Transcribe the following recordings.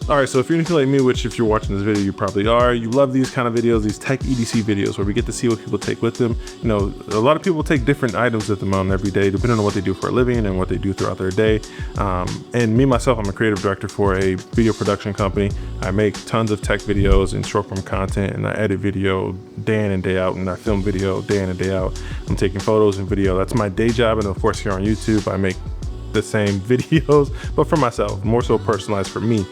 All right, so if you're anything like me, which if you're watching this video, you probably are, you love these kind of videos, these tech EDC videos where we get to see what people take with them. You know, a lot of people take different items with them on every day, depending on what they do for a living and what they do throughout their day. And me, myself, I'm a creative director for a video production company. I make tons of tech videos and short form content, and I edit video day in and day out, and I film video day in and day out. I'm taking photos and video. That's my day job. And of course, here on YouTube, I make the same videos, but for myself, more so personalized for me.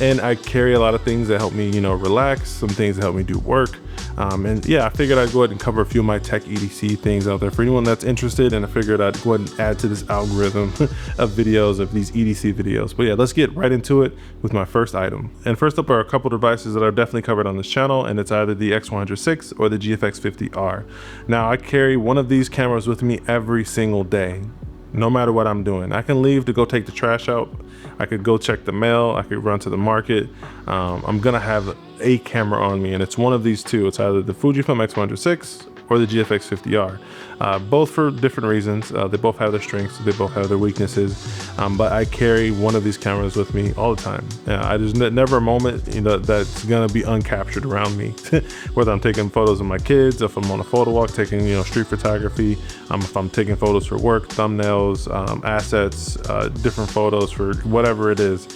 And I carry a lot of things that help me, you know, relax, some things that help me do work. And yeah, I figured I'd go ahead and cover a few of my tech EDC things out there for anyone that's interested, and I figured I'd go ahead and add to this algorithm of videos, of these EDC videos. But yeah, let's get right into it with my first item. And first up are a couple devices that are definitely covered on this channel, and it's either the X100VI or the GFX50R. Now, I carry one of these cameras with me every single day, no matter what I'm doing. I can leave to go take the trash out. I could go check the mail. I could run to the market. I'm gonna have a camera on me, and it's one of these two. It's either the Fujifilm X100VI or the GFX50R. Both for different reasons. They both have their strengths, they both have their weaknesses, but I carry one of these cameras with me all the time. There's never a moment, you know, that's gonna be uncaptured around me. Whether I'm taking photos of my kids, if I'm on a photo walk, taking, you know, street photography, if I'm taking photos for work, thumbnails, assets, different photos for whatever it is.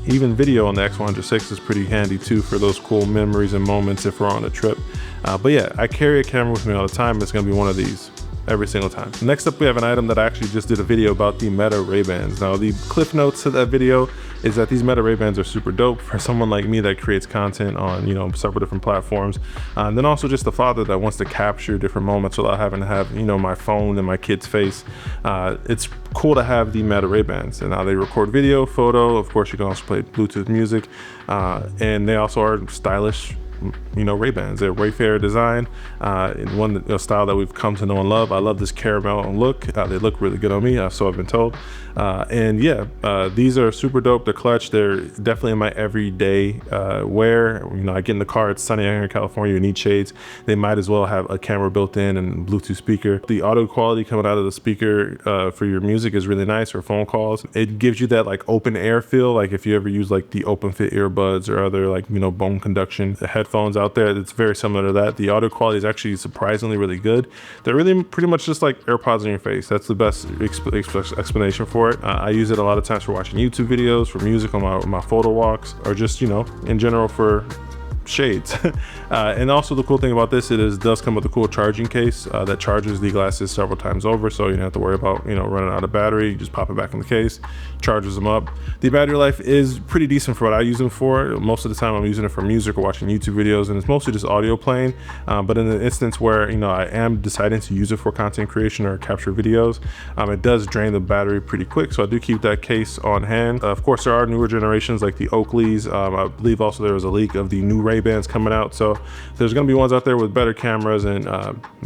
Even video on the X100VI is pretty handy too for those cool memories and moments if we're on a trip. But yeah, I carry a camera with me all the time. It's gonna be one of these every single time. Next up, we have an item that I actually just did a video about, the Meta Ray-Bans. Now, the cliff notes to that video is that these Meta Ray-Bans are super dope for someone like me that creates content on, you know, several different platforms. And then also just the father that wants to capture different moments without having to have, you know, my phone and my kid's face. It's cool to have the Meta Ray-Bans, and now they record video, photo. Of course, you can also play Bluetooth music, and they also are stylish, you know, Ray-Bans. They're Wayfarer design, in one style that we've come to know and love. I love this caramel look. They look really good on me, so I've been told. And yeah, these are super dope. They're clutch. They're definitely in my everyday wear. You know, I get in the car, it's sunny here in California, you need shades. They might as well have a camera built in and Bluetooth speaker. The audio quality coming out of the speaker for your music is really nice, or phone calls. It gives you that like open air feel, like if you ever use like the open fit earbuds or other, like, you know, bone conduction headphones out there. It's very similar to that. The audio quality is actually surprisingly really good. They're really pretty much just like AirPods in your face. That's the best explanation for it. I use it a lot of times for watching YouTube videos, for music on my photo walks, or just, you know, in general for shades. And also the cool thing about this, it does come with a cool charging case that charges the glasses several times over, so you don't have to worry about, you know, running out of battery. You just pop it back in the case, charges them up. The battery life is pretty decent for what I use them for. Most of the time I'm using it for music or watching YouTube videos, and it's mostly just audio playing. But in the instance where, you know, I am deciding to use it for content creation or capture videos, it does drain the battery pretty quick, so I do keep that case on hand. Of course, there are newer generations like the Oakleys. I believe also there was a leak of the new Ray-Bans coming out, so there's going to be ones out there with better cameras and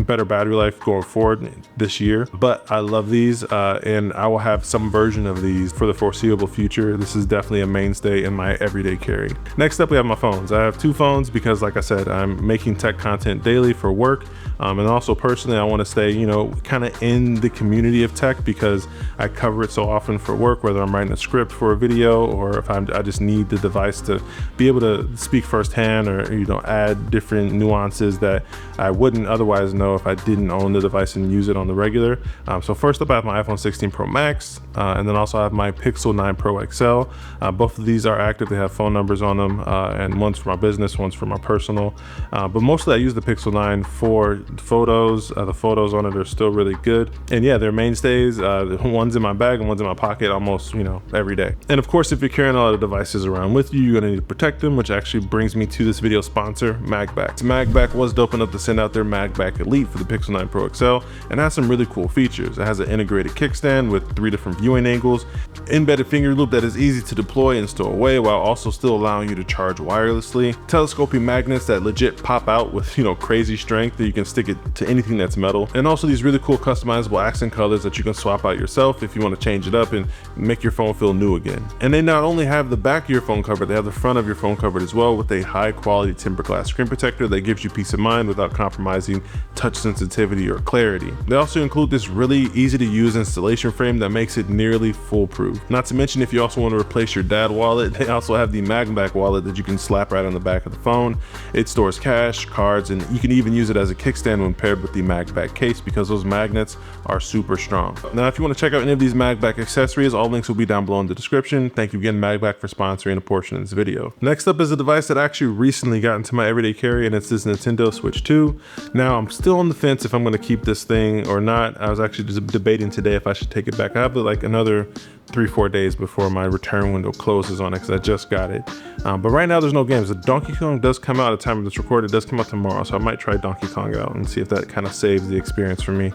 better battery life going forward this year. But I love these, and I will have some version of these for the foreseeable future. This is definitely a mainstay in my everyday carry. Next up, we have my phones. I have two phones because, like I said, I'm making tech content daily for work, and also personally I want to stay, you know, kind of in the community of tech because I cover it so often for work, whether I'm writing a script for a video or if I just need the device to be able to speak firsthand, or, you know, add different nuances that I wouldn't otherwise know if I didn't own the device and use it on the regular. So first up, I have my iPhone 16 Pro Max, and then also I have my Pixel 9 Pro XL. Both of these are active. They have phone numbers on them, and one's for my business, one's for my personal. But mostly I use the Pixel 9 for photos. The photos on it are still really good. And yeah, they're mainstays. One's in my bag and one's in my pocket almost, you know, every day. And of course, if you're carrying a lot of devices around with you, you're gonna need to protect them, which actually brings me to this video sponsor, MagBak. MagBak was dope enough to send out their MagBak Elite for the Pixel 9 Pro XL, and has some really cool features. It has an integrated kickstand with 3 different viewing angles, embedded finger loop that is easy to deploy and stow away while also still allowing you to charge wirelessly, telescoping magnets that legit pop out with, you know, crazy strength that you can stick it to anything that's metal, and also these really cool customizable accent colors that you can swap out yourself if you want to change it up and make your phone feel new again. And they not only have the back of your phone covered, they have the front of your phone covered as well with a high high quality tempered glass screen protector that gives you peace of mind without compromising touch sensitivity or clarity. They also include this really easy to use installation frame that makes it nearly foolproof. Not to mention, if you also want to replace your dad wallet, they also have the MagBak wallet that you can slap right on the back of the phone. It stores cash, cards, and you can even use it as a kickstand when paired with the MagBak case because those magnets are super strong. Now, if you want to check out any of these MagBak accessories, all links will be down below in the description. Thank you again, MagBak, for sponsoring a portion of this video. Next up is a device that actually recently got into my everyday carry, and it's this Nintendo Switch 2. Now, I'm still on the fence if I'm going to keep this thing or not. I was actually just debating today if I should take it back. I have like another 3-4 days before my return window closes on it because I just got it. But right now there's no games. The Donkey Kong does come out at the time of this record. It does come out tomorrow, so I might try Donkey Kong out and see if that kind of saves the experience for me.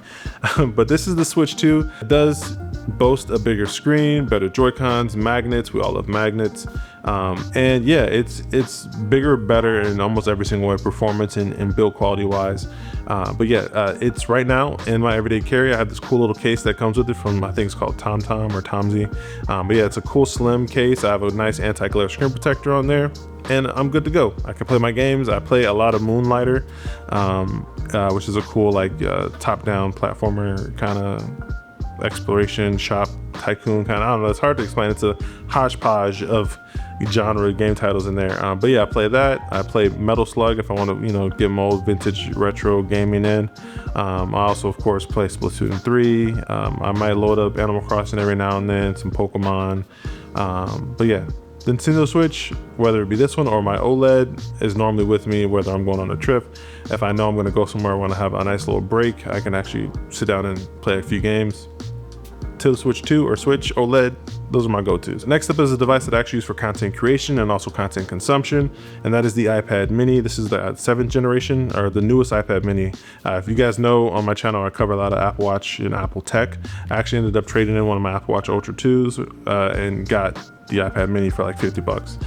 But this is the Switch 2. It does boast a bigger screen, better Joy-Cons, magnets. We all love magnets. And yeah, it's bigger, better in almost every single way, performance and build quality wise. But yeah, it's right now in my everyday carry. I have this cool little case that comes with it from, I think it's called TomTom or Tomzy. But yeah, it's a cool slim case. I have a nice anti-glare screen protector on there, and I'm good to go. I can play my games. I play a lot of Moonlighter, which is a cool like top-down platformer kind of exploration shop tycoon kind of, I don't know, it's hard to explain. It's a hodgepodge of genre game titles in there. But yeah, I play that. I play Metal Slug if I want to, you know, get my old vintage retro gaming in. I also, of course, play Splatoon 3. I might load up Animal Crossing every now and then, some Pokemon. But yeah, the Nintendo Switch, whether it be this one or my OLED, is normally with me whether I'm going on a trip. If I know I'm going to go somewhere, I want to have a nice little break, I can actually sit down and play a few games. To the Switch 2 or Switch OLED, those are my go-tos. Next up is a device that I actually use for content creation and also content consumption, and that is the iPad mini. This is the 7th generation, or the newest iPad mini. If you guys know, on my channel I cover a lot of Apple Watch and Apple tech. I actually ended up trading in one of my Apple Watch Ultra 2s and got the iPad mini for like 50 bucks.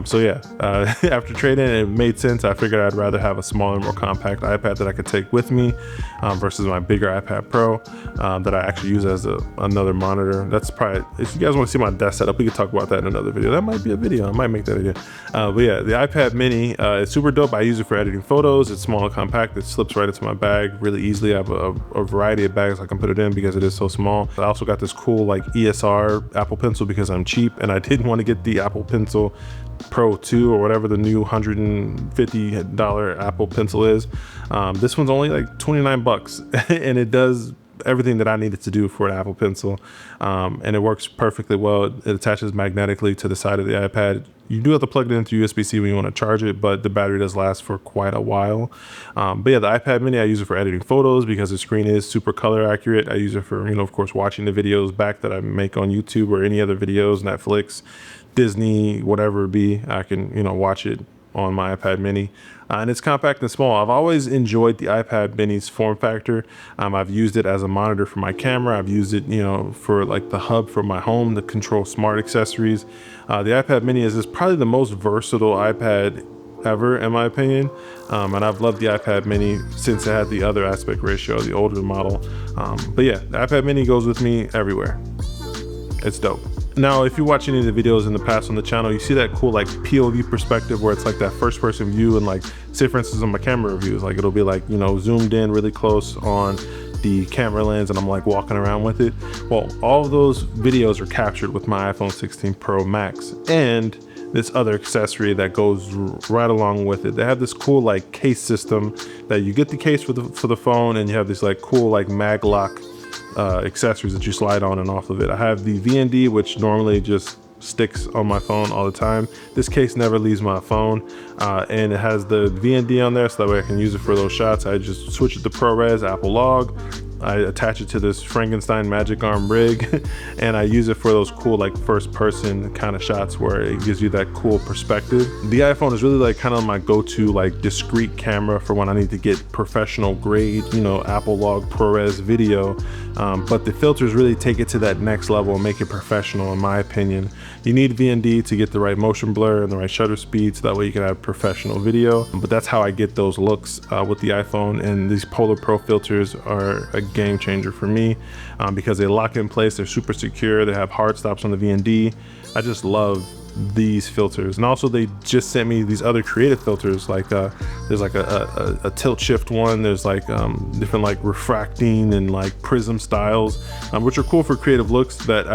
So yeah, after trading, it made sense. I figured I'd rather have a smaller, more compact iPad that I could take with me versus my bigger iPad Pro that I actually use as another monitor. That's probably, if you guys want to see my desk setup, we could talk about that in another video. That might be a video. I might make that video. But yeah, the iPad mini is super dope. I use it for editing photos. It's small and compact. It slips right into my bag really easily. I have a variety of bags I can put it in because it is so small. I also got this cool like ESR Apple Pencil because I'm cheap and I didn't want to get the Apple Pencil Pro 2 or whatever the new $150 Apple Pencil is. This one's only like 29 bucks and it does everything that I needed to do for an Apple Pencil, and it works perfectly well. It attaches magnetically to the side of the iPad. You do have to plug it into USB-C when you want to charge it, but the battery does last for quite a while. But yeah, the iPad mini, I use it for editing photos because the screen is super color accurate. I use it for, you know, of course, watching the videos back that I make on YouTube or any other videos, Netflix, Disney, whatever it be. I can, you know, watch it on my iPad mini. And it's compact and small. I've always enjoyed the iPad mini's form factor. I've used it as a monitor for my camera. I've used it, you know, for like the hub for my home to control smart accessories. The iPad mini is probably the most versatile iPad ever, in my opinion. And I've loved the iPad mini since it had the other aspect ratio, the older model. But yeah, the iPad mini goes with me everywhere. It's dope. Now, if you watch any of the videos in the past on the channel, you see that cool like POV perspective where it's like that first person view, and like, say for instance on my camera reviews, like it'll be like, you know, zoomed in really close on the camera lens and I'm like walking around with it. Well, all of those videos are captured with my iPhone 16 Pro Max and this other accessory that goes right along with it. They have this cool like case system that you get the case for the phone, and you have this like cool like mag lock accessories that you slide on and off of it. I have the VND, which normally just sticks on my phone all the time. This case never leaves my phone, and it has the VND on there so that way I can use it for those shots. I just switch it to ProRes Apple Log. I attach it to this Frankenstein magic arm rig and I use it for those cool like first person kind of shots where it gives you that cool perspective. The iPhone is really like kind of my go-to like discrete camera for when I need to get professional grade, you know, Apple Log ProRes video. But the filters really take it to that next level and make it professional, in my opinion. You need VND to get the right motion blur and the right shutter speed, so that way you can have professional video. But that's how I get those looks with the iPhone, and these Polar Pro filters are a game changer for me because they lock in place, they're super secure, they have hard stops on the VND. I just love these filters. And also they just sent me these other creative filters, like there's like a tilt shift one, there's like different like refracting and like prism styles, which are cool for creative looks that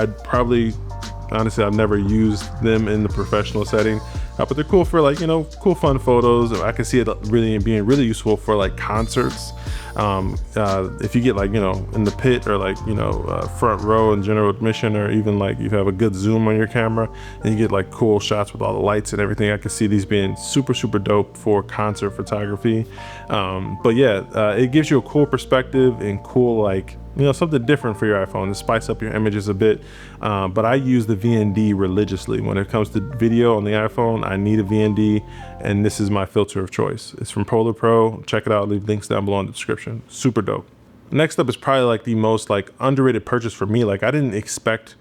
honestly I've never used them in the professional setting, but they're cool for like, you know, cool fun photos. I can see it really being really useful for like concerts. If you get like, you know, in the pit or like, you know, front row in general admission, or even like you have a good zoom on your camera and you get like cool shots with all the lights and everything, I can see these being super dope for concert photography. But yeah, it gives you a cool perspective and cool, like, you know, something different for your iPhone to spice up your images a bit. But I use the VND religiously. When it comes to video on the iPhone, I need a VND, and this is my filter of choice. It's from Polar Pro. Check it out. I'll leave links down below in the description. Super dope. Next up is probably like the most like underrated purchase for me. Like, I didn't expect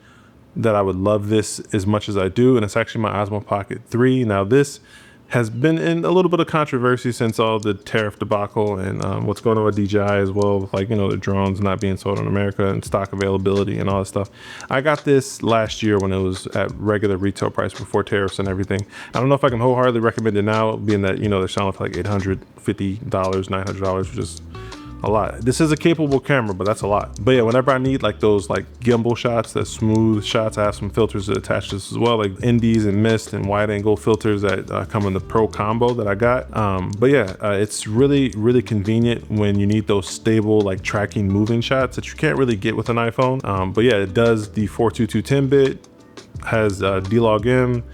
that I would love this as much as I do, and it's actually my Osmo Pocket 3. Now this has been in a little bit of controversy since all the tariff debacle and what's going on with DJI as well, with like, you know, the drones not being sold in America and stock availability and all that stuff. I got this last year when it was at regular retail price before tariffs and everything. I don't know if I can wholeheartedly recommend it now, being that, you know, they're selling for like $850, $900, which is a lot. This is a capable camera, but that's a lot. But yeah, whenever I need like those like gimbal shots, that smooth shots, I have some filters that attach to this as well, like NDs and mist and wide angle filters that come in the Pro combo that I got. But yeah, it's really convenient when you need those stable like tracking moving shots that you can't really get with an iPhone. But yeah, it does the 422 10-bit, has D-Log-M,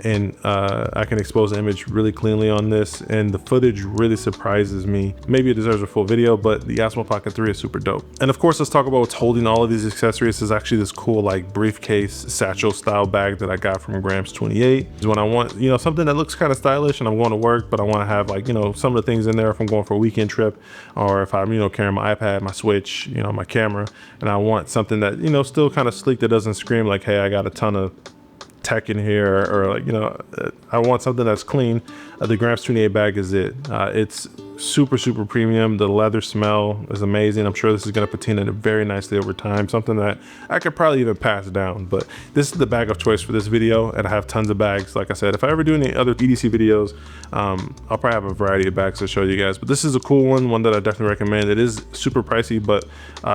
and I can expose the image really cleanly on this, and the footage really surprises me. Maybe it deserves a full video, but the Osmo Pocket 3 is super dope. And of course, let's talk about what's holding all of these accessories. This is actually this cool like briefcase satchel style bag that I got from Grams 28. Is when I want, you know, something that looks kind of stylish and I'm going to work, but I want to have like, you know, some of the things in there if I'm going for a weekend trip, or if I'm, you know, carrying my iPad, my Switch, you know, my camera, and I want something that, you know, still kind of sleek, that doesn't scream like, hey, I got a ton of tech in here, or like, you know, I want something that's clean. The Grams 28 bag is it. It's super premium. The leather smell is amazing. I'm sure this is going to patina it very nicely over time, something that I could probably even pass down. But this is the bag of choice for this video, and I have tons of bags. Like I said, if I ever do any other EDC videos, I'll probably have a variety of bags to show you guys, but this is a cool one that I definitely recommend. It is super pricey, but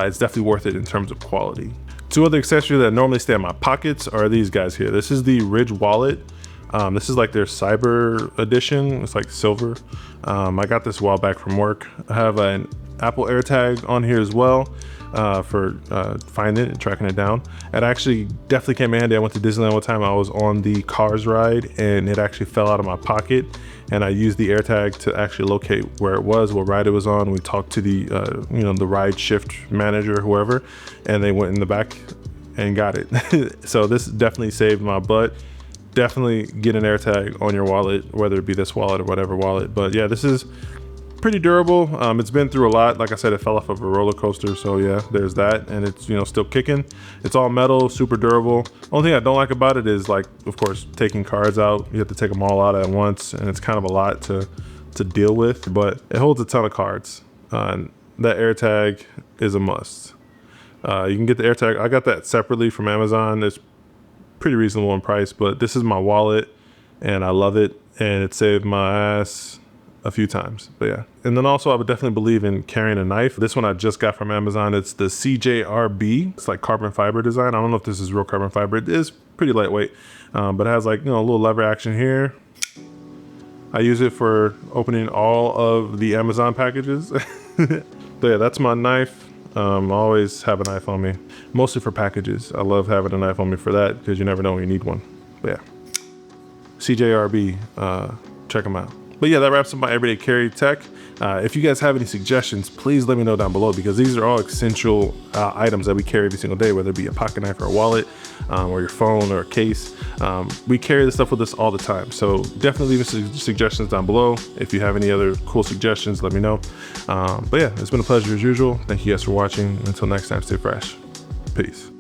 it's definitely worth it in terms of quality. Two other accessories that normally stay in my pockets are these guys here. This is the Ridge wallet. This is like their cyber edition. It's like silver. I got this a while back from work. I have an Apple AirTag on here as well for finding it and tracking it down. It actually definitely came in handy. I went to Disneyland one time. I was on the Cars ride and it actually fell out of my pocket, and I used the AirTag to actually locate where it was, what ride it was on. We talked to the you know, the ride shift manager, whoever, and they went in the back and got it. So this definitely saved my butt. Definitely get an AirTag on your wallet, whether it be this wallet or whatever wallet. But yeah, this is pretty durable. It's been through a lot. Like I said, it fell off of a roller coaster, so yeah, there's that. And it's, you know, still kicking. It's all metal, super durable. Only thing I don't like about it is, like, of course, taking cards out. You have to take them all out at once, and it's kind of a lot to deal with, but it holds a ton of cards. That AirTag is a must. You can get the AirTag. I got that separately from Amazon. It's pretty reasonable in price, but this is my wallet and I love it, and it saved my ass a few times. But yeah, and then also I would definitely believe in carrying a knife. This one I just got from Amazon. It's the CJRB. It's like carbon fiber design. I don't know if this is real carbon fiber. It is pretty lightweight, but it has like, you know, a little lever action here. I use it for opening all of the Amazon packages. But yeah, that's my knife. I always have a knife on me, mostly for packages. I love having a knife on me for that, because you never know when you need one. But yeah, CJRB, check them out. But yeah, that wraps up my everyday carry tech. If you guys have any suggestions, please let me know down below, because these are all essential items that we carry every single day, whether it be a pocket knife or a wallet, or your phone or a case. We carry this stuff with us all the time. So definitely leave me suggestions down below. If you have any other cool suggestions, let me know. But yeah, it's been a pleasure as usual. Thank you guys for watching. Until next time, stay fresh. Peace.